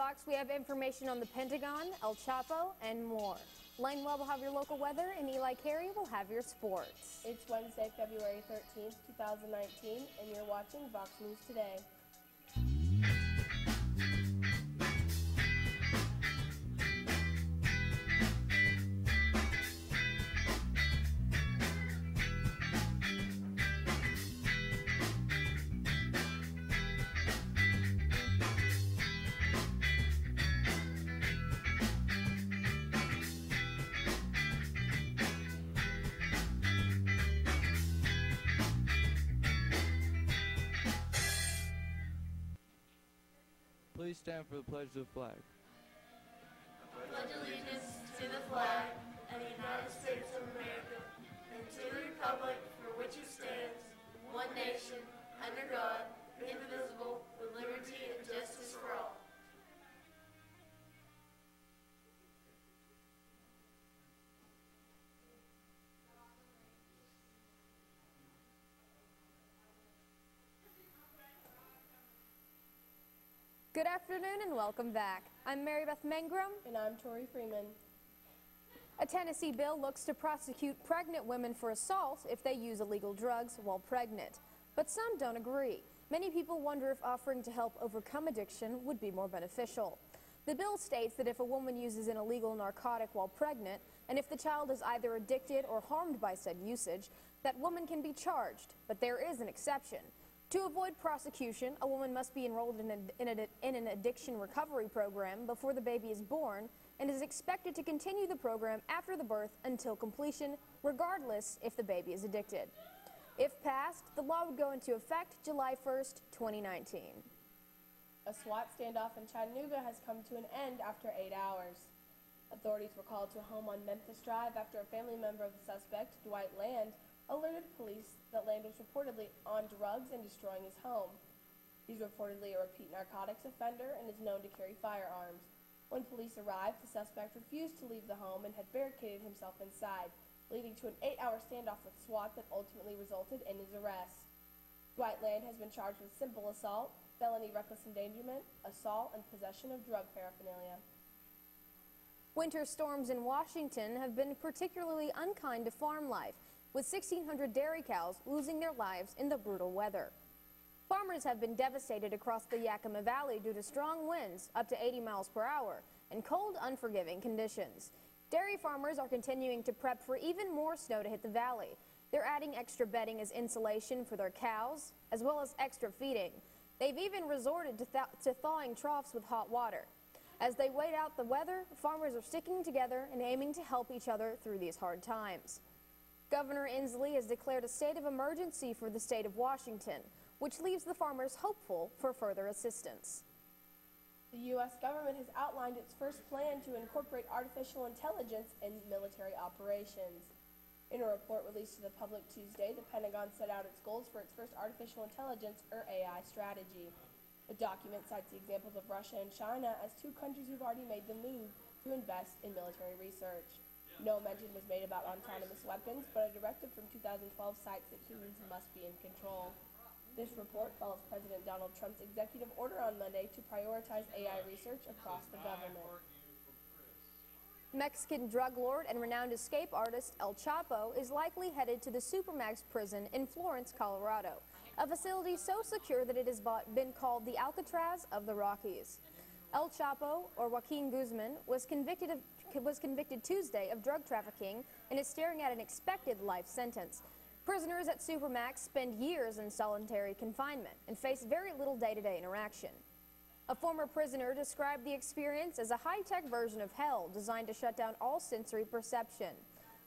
Vox, we have information on the Pentagon, El Chapo, and more. Lane Webb will have your local weather, and Eli Carey will have your sports. It's Wednesday, February 13th, 2019, and you're watching Vox News Today. Please stand for the pledge of the flag. I pledge allegiance to the flag of the United States of America and to the republic for which it stands, one nation, under God, indivisible, with liberty and justice for all. Good afternoon and welcome back. I'm Mary Beth Mangrum. And I'm Tori Freeman. A Tennessee bill looks to prosecute pregnant women for assault if they use illegal drugs while pregnant. But some don't agree. Many people wonder if offering to help overcome addiction would be more beneficial. The bill states that if a woman uses an illegal narcotic while pregnant, and if the child is either addicted or harmed by said usage, that woman can be charged. But there is an exception. To avoid prosecution, a woman must be enrolled in an addiction recovery program before the baby is born and is expected to continue the program after the birth until completion, regardless if the baby is addicted. If passed, the law would go into effect July 1st, 2019. A SWAT standoff in Chattanooga has come to an end after 8 hours. Authorities were called to a home on Memphis Drive after a family member of the suspect, Dwight Land, alerted police that Land was reportedly on drugs and destroying his home. He's reportedly a repeat narcotics offender and is known to carry firearms. When police arrived, the suspect refused to leave the home and had barricaded himself inside, leading to an 8-hour standoff with SWAT that ultimately resulted in his arrest. Dwight Land has been charged with simple assault, felony reckless endangerment, assault, and possession of drug paraphernalia. Winter storms in Washington have been particularly unkind to farm life, with 1,600 dairy cows losing their lives in the brutal weather. Farmers have been devastated across the Yakima Valley due to strong winds up to 80 miles per hour and cold, unforgiving conditions. Dairy farmers are continuing to prep for even more snow to hit the valley. They're adding extra bedding as insulation for their cows, as well as extra feeding. They've even resorted to thawing troughs with hot water. As they wait out the weather, farmers are sticking together and aiming to help each other through these hard times. Governor Inslee has declared a state of emergency for the state of Washington, which leaves the farmers hopeful for further assistance. The U.S. government has outlined its first plan to incorporate artificial intelligence in military operations. In a report released to the public Tuesday, the Pentagon set out its goals for its first artificial intelligence, or AI, strategy. The document cites the examples of Russia and China as two countries who've already made the move to invest in military research. No mention was made about autonomous weapons, but a directive from 2012 cites that humans must be in control. This report follows President Donald Trump's executive order on Monday to prioritize AI research across the government. Mexican drug lord and renowned escape artist El Chapo is likely headed to the Supermax prison in Florence, Colorado, a facility so secure that it has been called the Alcatraz of the Rockies. El Chapo, or Joaquin Guzman, was convicted Tuesday of drug trafficking and is staring at an expected life sentence. Prisoners at Supermax spend years in solitary confinement and face very little day-to-day interaction. A former prisoner described the experience as a high-tech version of hell designed to shut down all sensory perception.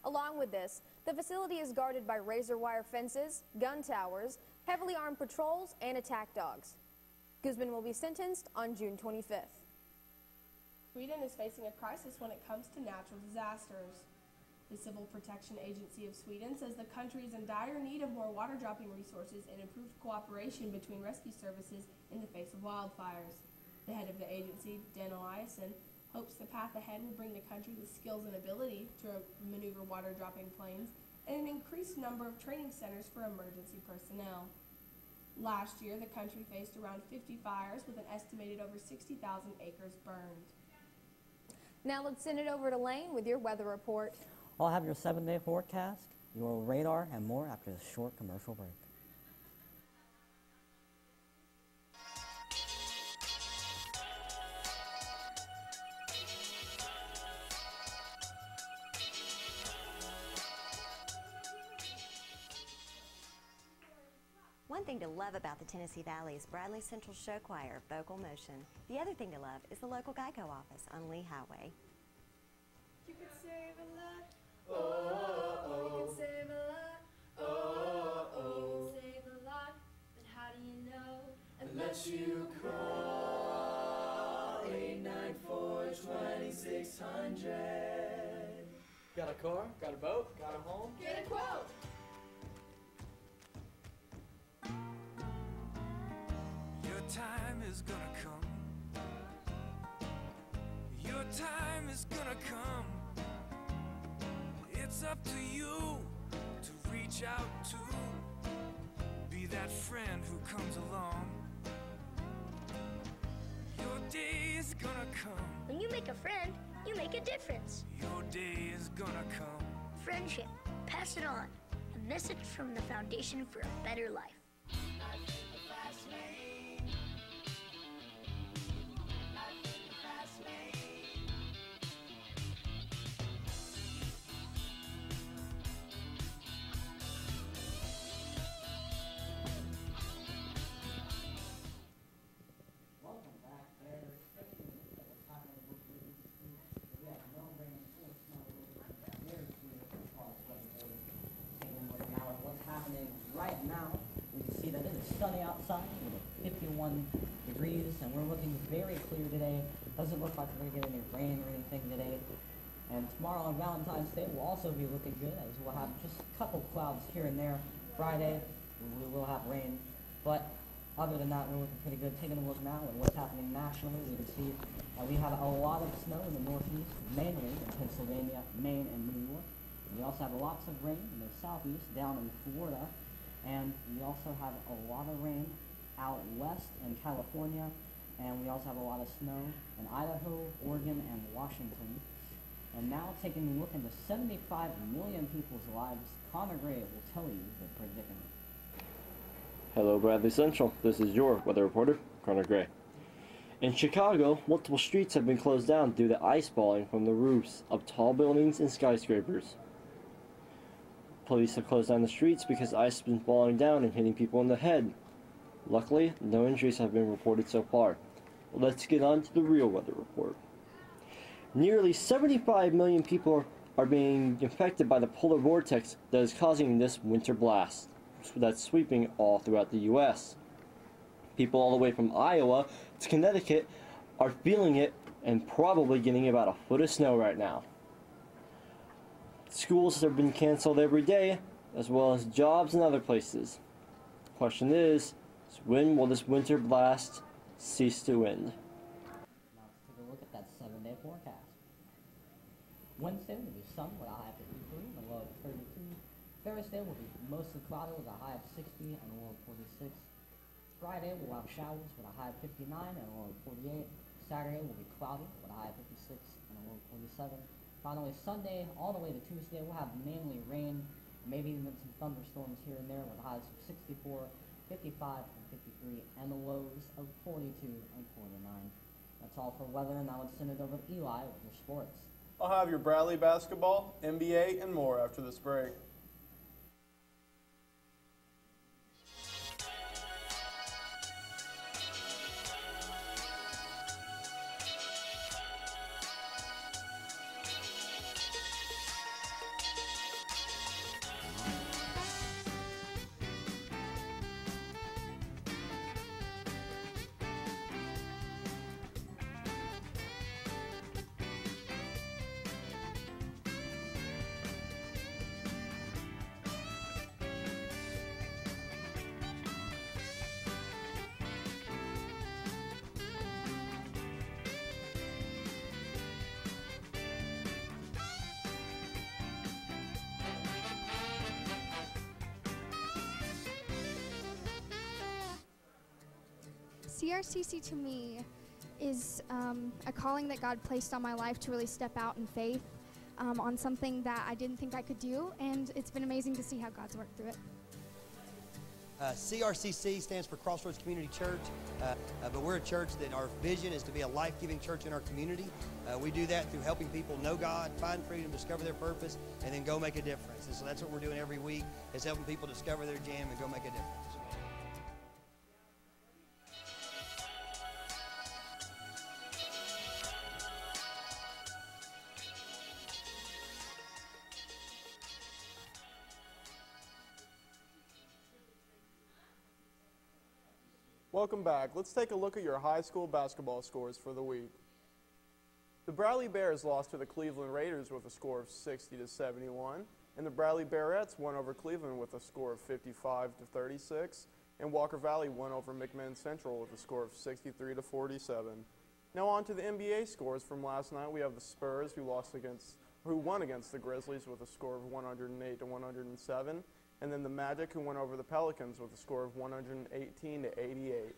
Along with this, the facility is guarded by razor wire fences, gun towers, heavily armed patrols, and attack dogs. Guzman will be sentenced on June 25th. Sweden is facing a crisis when it comes to natural disasters. The Civil Protection Agency of Sweden says the country is in dire need of more water-dropping resources and improved cooperation between rescue services in the face of wildfires. The head of the agency, Dan Eliasson, hopes the path ahead will bring the country the skills and ability to maneuver water-dropping planes and an increased number of training centers for emergency personnel. Last year, the country faced around 50 fires with an estimated over 60,000 acres burned. Now let's send it over to Lane with your weather report. I'll have your 7-day forecast, your radar, and more after this short commercial break. One thing to love about the Tennessee Valley is Bradley Central Show Choir, Vocal Motion. The other thing to love is the local Geico office on Lee Highway. You could save a lot. Oh, you could save a lot. Oh, you could save a lot. But how do you know? Unless you call 894-2600. Got a car? Got a boat? Got a home? Get a quote. Your time is gonna come. Your time is gonna come. It's up to you to reach out to be that friend who comes along. Your day is gonna come. When you make a friend, you make a difference. Your day is gonna come. Friendship, pass it on. A message from the Foundation for a Better Life. Right now, we can see that it is sunny outside with 51 degrees, and we're looking very clear today. Doesn't look like we're going to get any rain or anything today. And tomorrow on Valentine's Day will also be looking good, as we'll have just a couple clouds here and there. Friday, we will have rain. But other than that, we're looking pretty good. Taking a look now at what's happening nationally, we can see we have a lot of snow in the northeast, mainly in Pennsylvania, Maine, and New York. We also have lots of rain in the southeast, down in Florida. And we also have a lot of rain out west in California, and we also have a lot of snow in Idaho, Oregon, and Washington. And now taking a look into 75 million people's lives, Connor Gray will tell you the predicament. Hello, Bradley Central. This is your weather reporter, Connor Gray. In Chicago, multiple streets have been closed down due to ice falling from the roofs of tall buildings and skyscrapers. Police have closed down the streets because ice has been falling down and hitting people in the head. Luckily, no injuries have been reported so far. Let's get on to the real weather report. Nearly 75 million people are being affected by the polar vortex that is causing this winter blast that's sweeping all throughout the U.S. People all the way from Iowa to Connecticut are feeling it and probably getting about a foot of snow right now. Schools have been canceled every day, as well as jobs and other places. The question is when will this winter blast cease to end? Now let's take a look at that 7-day forecast. Wednesday will be sun with a high of 53 and a low of 32. Thursday will be mostly cloudy with a high of 60 and a low of 46. Friday we'll have showers with a high of 59 and a low of 48. Saturday will be cloudy with a high of 56 and a low of 47. Finally, Sunday all the way to Tuesday, we'll have mainly rain, maybe even some thunderstorms here and there with highs of 64, 55, and 53, and the lows of 42 and 49. That's all for weather, and now let's send it over to Eli with your sports. I'll have your Bradley basketball, NBA, and more after this break. CRCC to me is a calling that God placed on my life to really step out in faith on something that I didn't think I could do, and it's been amazing to see how God's worked through it. CRCC stands for Crossroads Community Church, but we're a church that our vision is to be a life-giving church in our community. We do that through helping people know God, find freedom, discover their purpose, and then go make a difference. And so that's what we're doing every week, is helping people discover their jam and go make a difference. Welcome back. Let's take a look at your high school basketball scores for the week. The Bradley Bears lost to the Cleveland Raiders with a score of 60-71, and the Bradley Bearettes won over Cleveland with a score of 55-36, and Walker Valley won over McMinn Central with a score of 63-47. Now on to the NBA scores from last night. We have the Spurs who won against the Grizzlies with a score of 108-107. And then the Magic, who went over the Pelicans with a score of 118-88.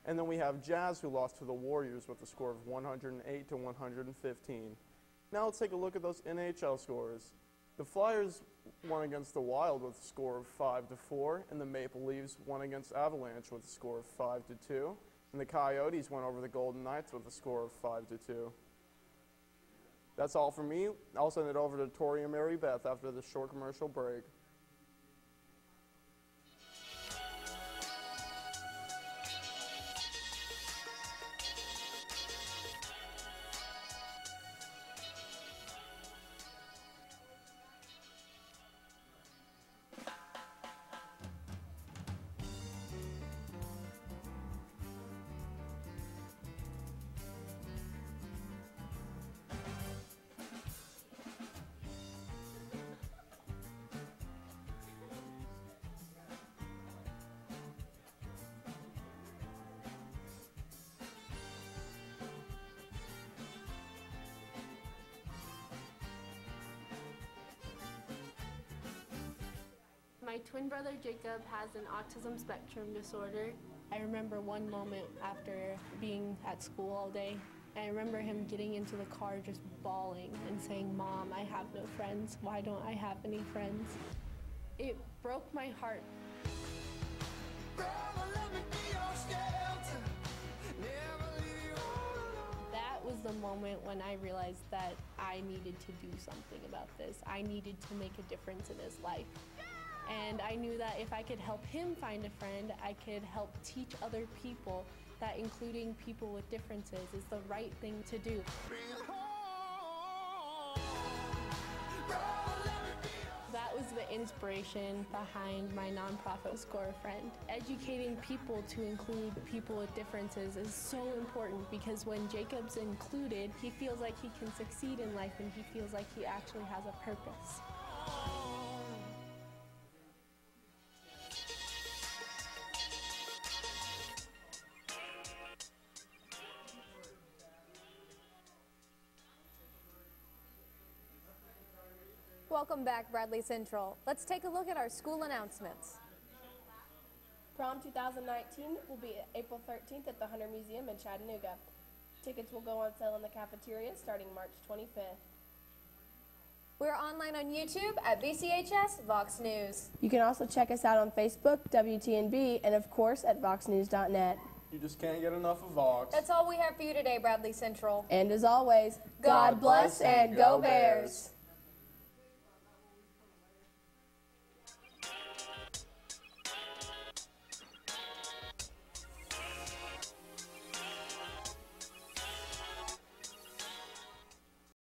And then we have Jazz, who lost to the Warriors with a score of 108-115. Now let's take a look at those NHL scores. The Flyers won against the Wild with a score of 5-4, and the Maple Leafs won against Avalanche with a score of 5-2, and the Coyotes went over the Golden Knights with a score of 5-2. That's all from me. I'll send it over to Tori and Mary Beth after this short commercial break. My twin brother Jacob has an autism spectrum disorder. I remember one moment after being at school all day. I remember him getting into the car just bawling and saying, "Mom, I have no friends. Why don't I have any friends?" It broke my heart. That was the moment when I realized that I needed to do something about this. I needed to make a difference in his life. And I knew that if I could help him find a friend, I could help teach other people that including people with differences is the right thing to do. That was the inspiration behind my nonprofit Score a Friend. Educating people to include people with differences is so important because when Jacob's included, he feels like he can succeed in life and he feels like he actually has a purpose. Welcome back, Bradley Central. Let's take a look at our school announcements. Prom 2019 will be April 13th at the Hunter Museum in Chattanooga. Tickets will go on sale in the cafeteria starting March 25th. We're online on YouTube at BCHS VOX News. You can also check us out on Facebook, WTNB, and of course at voxnews.net. You just can't get enough of Vox. That's all we have for you today, Bradley Central. And as always, God bless and go Bears!